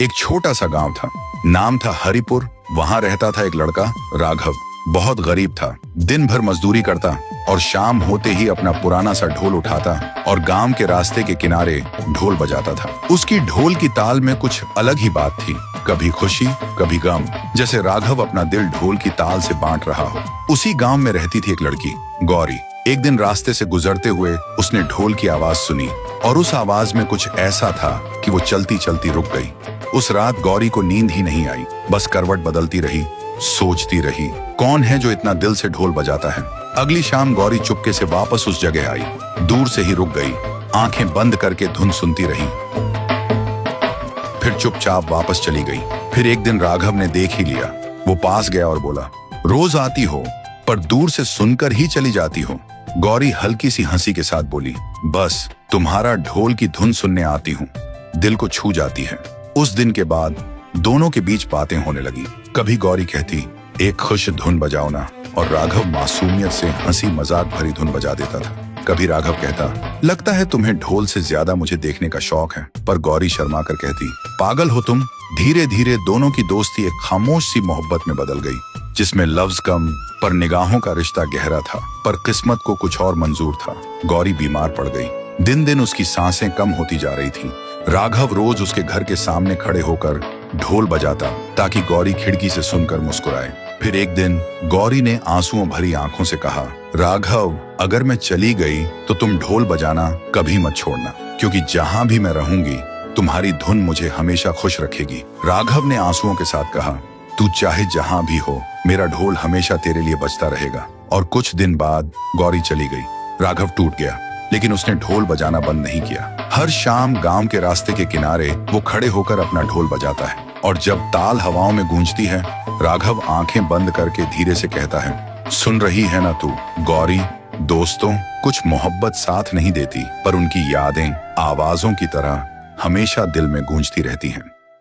एक छोटा सा गांव था, नाम था हरिपुर। वहां रहता था एक लड़का राघव। बहुत गरीब था, दिन भर मजदूरी करता और शाम होते ही अपना पुराना सा ढोल उठाता और गांव के रास्ते के किनारे ढोल बजाता था। उसकी ढोल की ताल में कुछ अलग ही बात थी, कभी खुशी कभी गम, जैसे राघव अपना दिल ढोल की ताल से बांट रहा हो। उसी गांव में रहती थी एक लड़की गौरी। एक दिन रास्ते से गुजरते हुए उसने ढोल की आवाज सुनी और उस आवाज में कुछ ऐसा था कि वो चलती चलती रुक गई। उस रात गौरी को नींद ही नहीं आई, बस करवट बदलती रही, सोचती रही कौन है जो इतना दिल से ढोल बजाता है। अगली शाम गौरी चुपके से वापस उस जगह आई, दूर से ही रुक गई, आंखें बंद करके धुन सुनती रही, फिर चुपचाप वापस चली गई। फिर एक दिन राघव ने देख ही लिया। वो पास गया और बोला, रोज आती हो पर दूर से सुनकर ही चली जाती हो। गौरी हल्की सी हंसी के साथ बोली, बस तुम्हारा ढोल की धुन सुनने आती हूँ, दिल को छू जाती है। उस दिन के बाद दोनों के बीच बातें होने लगी। कभी गौरी कहती, एक खुश धुन बजाओ ना, और राघव मासूमियत से हंसी मजाक भरी धुन बजा देता था। कभी राघव कहता, लगता है तुम्हें ढोल से ज्यादा मुझे देखने का शौक है, पर गौरी शर्मा कर कहती, पागल हो तुम। धीरे धीरे दोनों की दोस्ती एक खामोश सी मोहब्बत में बदल गई, जिसमें लफ्ज कम पर निगाहों का रिश्ता गहरा था। पर किस्मत को कुछ और मंजूर था। गौरी बीमार पड़ गई, दिन दिन उसकी सांसें कम होती जा रही थी। राघव रोज उसके घर के सामने खड़े होकर ढोल बजाता ताकि गौरी खिड़की से सुनकर मुस्कुराए। फिर एक दिन गौरी ने आंसुओं भरी आंखों से कहा, राघव अगर मैं चली गई तो तुम ढोल बजाना कभी मत छोड़ना, क्योंकि जहां भी मैं रहूंगी तुम्हारी धुन मुझे हमेशा खुश रखेगी। राघव ने आंसुओं के साथ कहा, तू चाहे जहां भी हो, मेरा ढोल हमेशा तेरे लिए बजता रहेगा। और कुछ दिन बाद गौरी चली गई। राघव टूट गया, लेकिन उसने ढोल बजाना बंद नहीं किया। हर शाम गांव के रास्ते के किनारे वो खड़े होकर अपना ढोल बजाता है, और जब ताल हवाओं में गूंजती है, राघव आंखें बंद करके धीरे से कहता है, सुन रही है ना तू गौरी? दोस्तों, कुछ मोहब्बत साथ नहीं देती, पर उनकी यादें आवाजों की तरह हमेशा दिल में गूंजती रहती हैं।